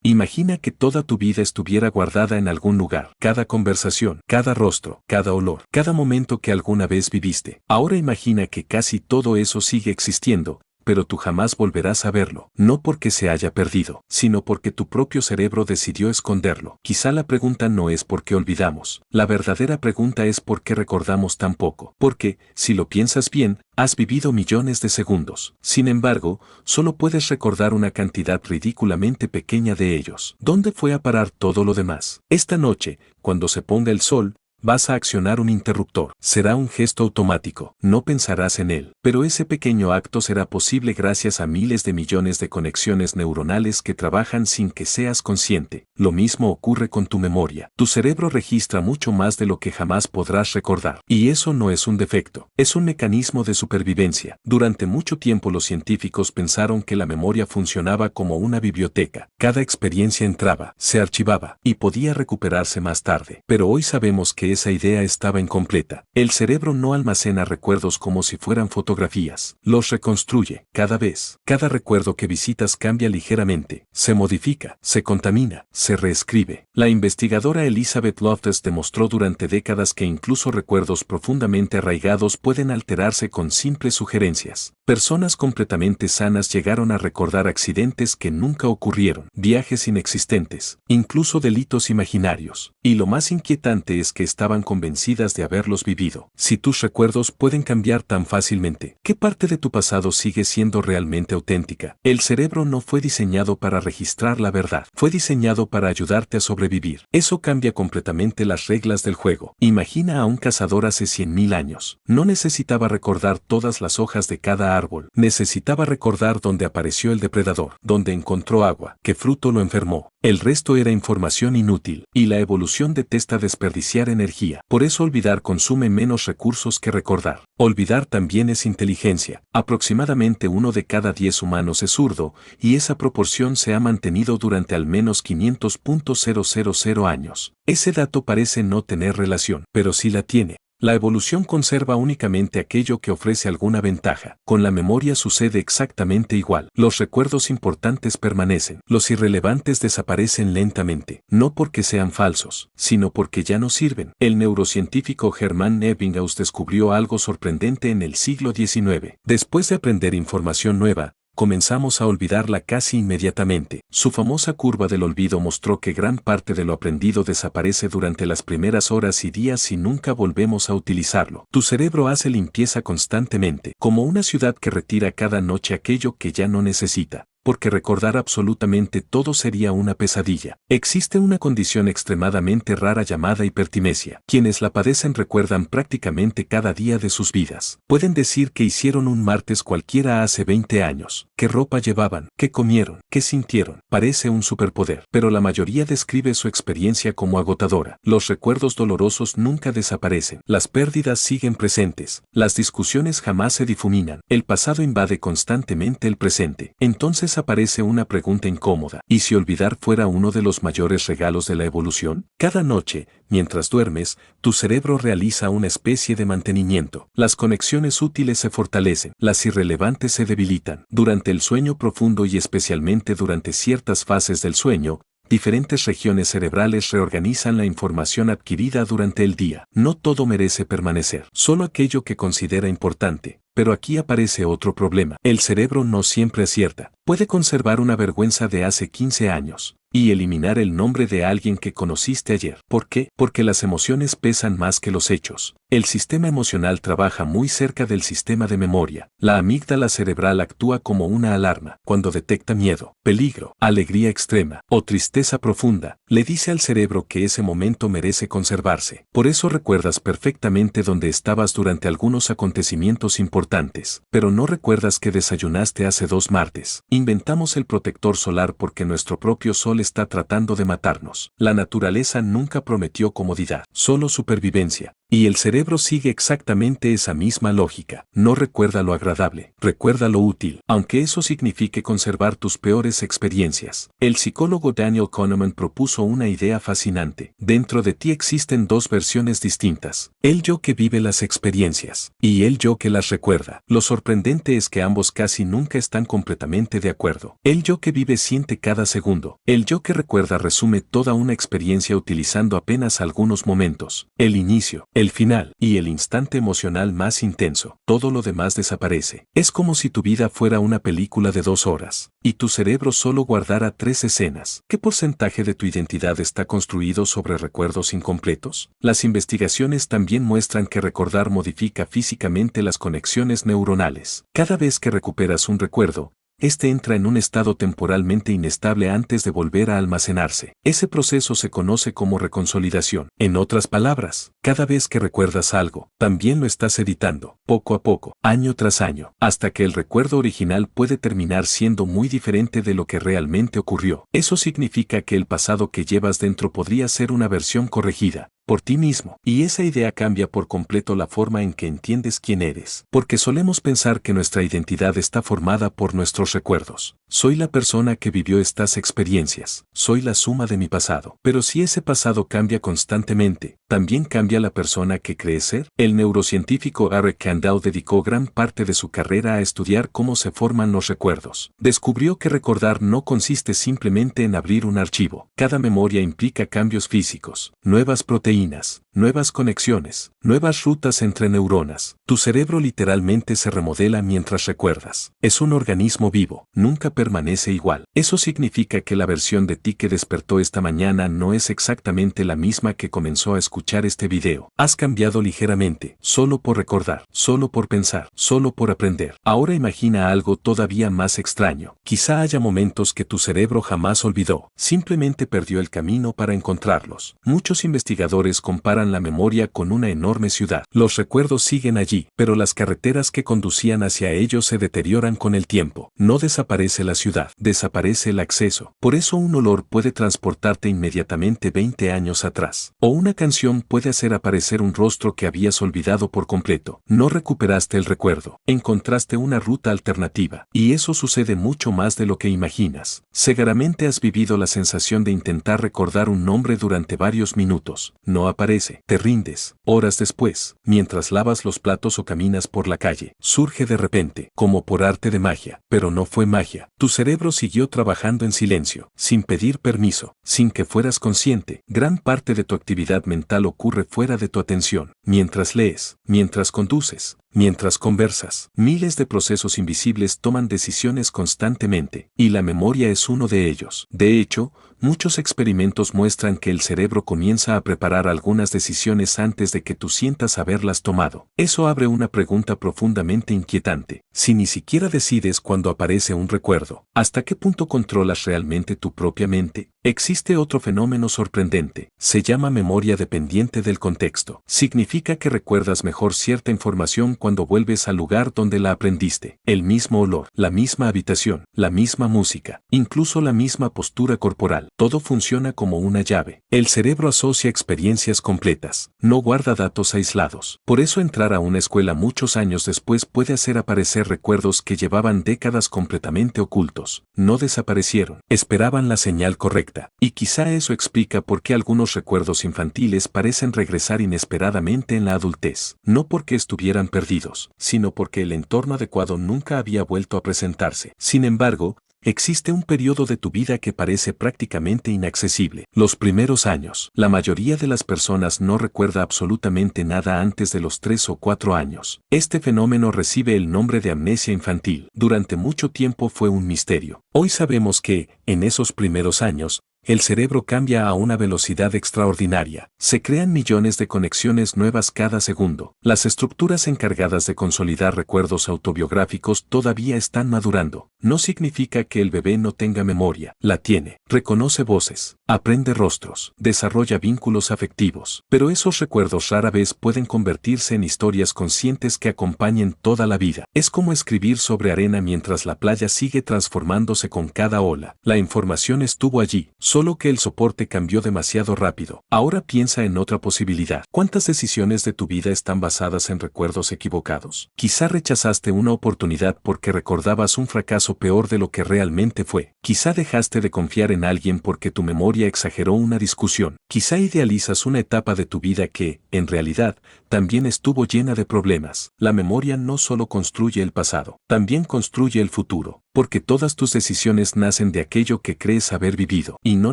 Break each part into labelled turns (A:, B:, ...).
A: Imagina que toda tu vida estuviera guardada en algún lugar, cada conversación, cada rostro, cada olor, cada momento que alguna vez viviste. Ahora imagina que casi todo eso sigue existiendo, pero tú jamás volverás a verlo, no porque se haya perdido, sino porque tu propio cerebro decidió esconderlo. Quizá la pregunta no es por qué olvidamos, la verdadera pregunta es por qué recordamos tan poco, porque, si lo piensas bien, has vivido millones de segundos. Sin embargo, solo puedes recordar una cantidad ridículamente pequeña de ellos. ¿Dónde fue a parar todo lo demás? Esta noche, cuando se ponga el sol, vas a accionar un interruptor. Será un gesto automático, no pensarás en él. Pero ese pequeño acto será posible gracias a miles de millones de conexiones neuronales que trabajan sin que seas consciente. Lo mismo ocurre con tu memoria. Tu cerebro registra mucho más de lo que jamás podrás recordar. Y eso no es un defecto, es un mecanismo de supervivencia. Durante mucho tiempo los científicos pensaron que la memoria funcionaba como una biblioteca. Cada experiencia entraba, se archivaba y podía recuperarse más tarde. Pero hoy sabemos que esa idea estaba incompleta. El cerebro no almacena recuerdos como si fueran fotografías. Los reconstruye cada vez. Cada recuerdo que visitas cambia ligeramente, se modifica, se contamina, se reescribe. La investigadora Elizabeth Loftus demostró durante décadas que incluso recuerdos profundamente arraigados pueden alterarse con simples sugerencias. Personas completamente sanas llegaron a recordar accidentes que nunca ocurrieron, viajes inexistentes, incluso delitos imaginarios. Y lo más inquietante es que estaban convencidas de haberlos vivido. Si tus recuerdos pueden cambiar tan fácilmente, ¿qué parte de tu pasado sigue siendo realmente auténtica? El cerebro no fue diseñado para registrar la verdad, fue diseñado para ayudarte a sobrevivir. Eso cambia completamente las reglas del juego. Imagina a un cazador hace 100.000 años. No necesitaba recordar todas las hojas de cada árbol, necesitaba recordar dónde apareció el depredador, dónde encontró agua, qué fruto lo enfermó. El resto era información inútil, y la evolución detesta desperdiciar energía. Por eso olvidar consume menos recursos que recordar. Olvidar también es inteligencia. Aproximadamente 1 de cada 10 humanos es zurdo, y esa proporción se ha mantenido durante al menos 500.000 años. Ese dato parece no tener relación, pero sí la tiene. La evolución conserva únicamente aquello que ofrece alguna ventaja. Con la memoria sucede exactamente igual. Los recuerdos importantes permanecen, los irrelevantes desaparecen lentamente, no porque sean falsos, sino porque ya no sirven. El neurocientífico Hermann Ebbinghaus descubrió algo sorprendente en el siglo XIX. Después de aprender información nueva, comenzamos a olvidarla casi inmediatamente. Su famosa curva del olvido mostró que gran parte de lo aprendido desaparece durante las primeras horas y días y nunca volvemos a utilizarlo. Tu cerebro hace limpieza constantemente, como una ciudad que retira cada noche aquello que ya no necesita, porque recordar absolutamente todo sería una pesadilla. Existe una condición extremadamente rara llamada hipertimesia. Quienes la padecen recuerdan prácticamente cada día de sus vidas. Pueden decir que hicieron un martes cualquiera hace 20 años, qué ropa llevaban, qué comieron, qué sintieron. Parece un superpoder, pero la mayoría describe su experiencia como agotadora. Los recuerdos dolorosos nunca desaparecen, las pérdidas siguen presentes, las discusiones jamás se difuminan, el pasado invade constantemente el presente. Entonces aparece una pregunta incómoda. ¿Y si olvidar fuera uno de los mayores regalos de la evolución? Cada noche, mientras duermes, tu cerebro realiza una especie de mantenimiento. Las conexiones útiles se fortalecen, las irrelevantes se debilitan. Durante el sueño profundo y especialmente durante ciertas fases del sueño, diferentes regiones cerebrales reorganizan la información adquirida durante el día. No todo merece permanecer, solo aquello que considera importante. Pero aquí aparece otro problema. El cerebro no siempre acierta. Puede conservar una vergüenza de hace 15 años y eliminar el nombre de alguien que conociste ayer. ¿Por qué? Porque las emociones pesan más que los hechos. El sistema emocional trabaja muy cerca del sistema de memoria. La amígdala cerebral actúa como una alarma. Cuando detecta miedo, peligro, alegría extrema o tristeza profunda, le dice al cerebro que ese momento merece conservarse. Por eso recuerdas perfectamente dónde estabas durante algunos acontecimientos importantes, pero no recuerdas que desayunaste hace 2 martes. Inventamos el protector solar porque nuestro propio sol está tratando de matarnos. La naturaleza nunca prometió comodidad, solo supervivencia. Y el cerebro sigue exactamente esa misma lógica. No recuerda lo agradable, recuerda lo útil, aunque eso signifique conservar tus peores experiencias. El psicólogo Daniel Kahneman propuso una idea fascinante. Dentro de ti existen dos versiones distintas. El yo que vive las experiencias y el yo que las recuerda. Lo sorprendente es que ambos casi nunca están completamente de acuerdo. El yo que vive siente cada segundo. El yo que recuerda resume toda una experiencia utilizando apenas algunos momentos. El inicio, el final y el instante emocional más intenso. Todo lo demás desaparece. Es como si tu vida fuera una película de 2 horas y tu cerebro solo guardara 3 escenas. ¿Qué porcentaje de tu identidad está construido sobre recuerdos incompletos? Las investigaciones también muestran que recordar modifica físicamente las conexiones neuronales. Cada vez que recuperas un recuerdo, este entra en un estado temporalmente inestable antes de volver a almacenarse. Ese proceso se conoce como reconsolidación. En otras palabras, cada vez que recuerdas algo, también lo estás editando, poco a poco, año tras año, hasta que el recuerdo original puede terminar siendo muy diferente de lo que realmente ocurrió. Eso significa que el pasado que llevas dentro podría ser una versión corregida por ti mismo. Y esa idea cambia por completo la forma en que entiendes quién eres. Porque solemos pensar que nuestra identidad está formada por nuestros recuerdos. Soy la persona que vivió estas experiencias. Soy la suma de mi pasado. Pero si ese pasado cambia constantemente, ¿también cambia la persona que crees ser? El neurocientífico Eric Kandel dedicó gran parte de su carrera a estudiar cómo se forman los recuerdos. Descubrió que recordar no consiste simplemente en abrir un archivo. Cada memoria implica cambios físicos, nuevas proteínas, nuevas conexiones, nuevas rutas entre neuronas. Tu cerebro literalmente se remodela mientras recuerdas. Es un organismo vivo, nunca permanece igual. Eso significa que la versión de ti que despertó esta mañana no es exactamente la misma que comenzó a escuchar este video. Has cambiado ligeramente, solo por recordar, solo por pensar, solo por aprender. Ahora imagina algo todavía más extraño. Quizá haya momentos que tu cerebro jamás olvidó, simplemente perdió el camino para encontrarlos. Muchos investigadores comparan la memoria con una enorme ciudad. Los recuerdos siguen allí, pero las carreteras que conducían hacia ellos se deterioran con el tiempo. No desaparece la ciudad, desaparece el acceso. Por eso un olor puede transportarte inmediatamente 20 años atrás. O una canción puede hacer aparecer un rostro que habías olvidado por completo. No recuperaste el recuerdo, encontraste una ruta alternativa. Y eso sucede mucho más de lo que imaginas. Seguramente has vivido la sensación de intentar recordar un nombre durante varios minutos. No aparece, te rindes. Horas después, mientras lavas los platos o caminas por la calle, surge de repente, como por arte de magia. Pero no fue magia. Tu cerebro siguió trabajando en silencio, sin pedir permiso, sin que fueras consciente. Gran parte de tu actividad mental ocurre fuera de tu atención. Mientras lees, mientras conduces, mientras conversas, miles de procesos invisibles toman decisiones constantemente, y la memoria es uno de ellos. De hecho, muchos experimentos muestran que el cerebro comienza a preparar algunas decisiones antes de que tú sientas haberlas tomado. Eso abre una pregunta profundamente inquietante. Si ni siquiera decides cuando aparece un recuerdo, ¿hasta qué punto controlas realmente tu propia mente? Existe otro fenómeno sorprendente. Se llama memoria dependiente del contexto. Significa que recuerdas mejor cierta información cuando vuelves al lugar donde la aprendiste. El mismo olor, la misma habitación, la misma música, incluso la misma postura corporal. Todo funciona como una llave. El cerebro asocia experiencias completas, no guarda datos aislados. Por eso entrar a una escuela muchos años después puede hacer aparecer recuerdos que llevaban décadas completamente ocultos. No desaparecieron, esperaban la señal correcta. Y quizá eso explica por qué algunos recuerdos infantiles parecen regresar inesperadamente en la adultez. No porque estuvieran perdidos, sino porque el entorno adecuado nunca había vuelto a presentarse. Sin embargo, existe un periodo de tu vida que parece prácticamente inaccesible. Los primeros años. La mayoría de las personas no recuerda absolutamente nada antes de los 3 o 4 años. Este fenómeno recibe el nombre de amnesia infantil. Durante mucho tiempo fue un misterio. Hoy sabemos que, en esos primeros años, el cerebro cambia a una velocidad extraordinaria. Se crean millones de conexiones nuevas cada segundo. Las estructuras encargadas de consolidar recuerdos autobiográficos todavía están madurando. No significa que el bebé no tenga memoria. La tiene. Reconoce voces. Aprende rostros. Desarrolla vínculos afectivos. Pero esos recuerdos rara vez pueden convertirse en historias conscientes que acompañen toda la vida. Es como escribir sobre arena mientras la playa sigue transformándose con cada ola. La información estuvo allí, solo que el soporte cambió demasiado rápido. Ahora piensa en otra posibilidad. ¿Cuántas decisiones de tu vida están basadas en recuerdos equivocados? Quizá rechazaste una oportunidad porque recordabas un fracaso peor de lo que realmente fue. Quizá dejaste de confiar en alguien porque tu memoria exageró una discusión. Quizá idealizas una etapa de tu vida que, en realidad, también estuvo llena de problemas. La memoria no solo construye el pasado, también construye el futuro, porque todas tus decisiones nacen de aquello que crees haber vivido, y no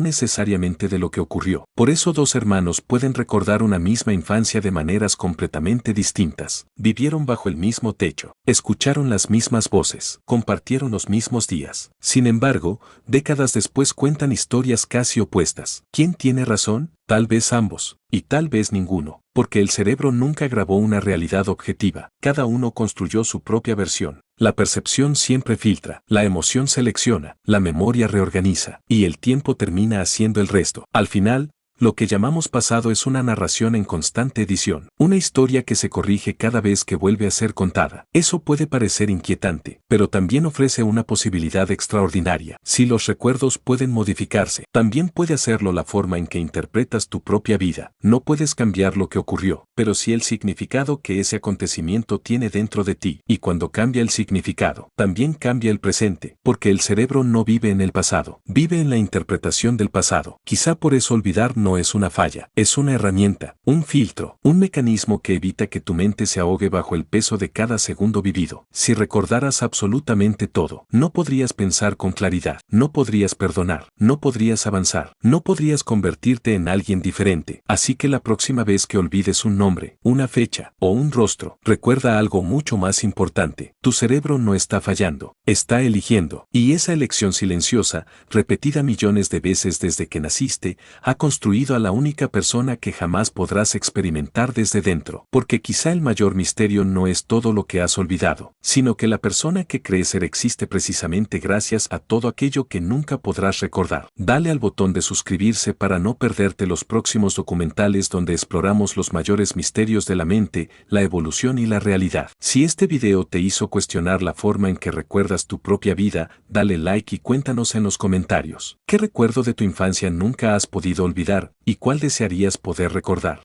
A: necesariamente de lo que ocurrió. Por eso dos hermanos pueden recordar una misma infancia de maneras completamente distintas. Vivieron bajo el mismo techo, escucharon las mismas voces, compartieron los mismos días. Sin embargo, décadas después cuentan historias casi opuestas. ¿Quién tiene razón? Tal vez ambos, y tal vez ninguno, porque el cerebro nunca grabó una realidad objetiva. Cada uno construyó su propia versión. La percepción siempre filtra, la emoción selecciona, la memoria reorganiza, y el tiempo termina haciendo el resto. Al final, lo que llamamos pasado es una narración en constante edición, una historia que se corrige cada vez que vuelve a ser contada. Eso puede parecer inquietante, pero también ofrece una posibilidad extraordinaria. Si los recuerdos pueden modificarse, también puede hacerlo la forma en que interpretas tu propia vida. No puedes cambiar lo que ocurrió, pero sí el significado que ese acontecimiento tiene dentro de ti. Y cuando cambia el significado, también cambia el presente, porque el cerebro no vive en el pasado, vive en la interpretación del pasado. Quizá por eso olvidar no es una falla, es una herramienta, un filtro, un mecanismo que evita que tu mente se ahogue bajo el peso de cada segundo vivido. Si recordaras absolutamente todo, no podrías pensar con claridad, no podrías perdonar, no podrías avanzar, no podrías convertirte en alguien diferente. Así que la próxima vez que olvides un nombre, una fecha o un rostro, recuerda algo mucho más importante. Tu cerebro no está fallando, está eligiendo, y esa elección silenciosa, repetida millones de veces desde que naciste, ha construido a la única persona que jamás podrás experimentar desde dentro, porque quizá el mayor misterio no es todo lo que has olvidado, sino que la persona que crees ser existe precisamente gracias a todo aquello que nunca podrás recordar. Dale al botón de suscribirse para no perderte los próximos documentales donde exploramos los mayores misterios de la mente, la evolución y la realidad. Si este video te hizo cuestionar la forma en que recuerdas tu propia vida, dale like y cuéntanos en los comentarios. ¿Qué recuerdo de tu infancia nunca has podido olvidar? ¿Y cuál desearías poder recordar?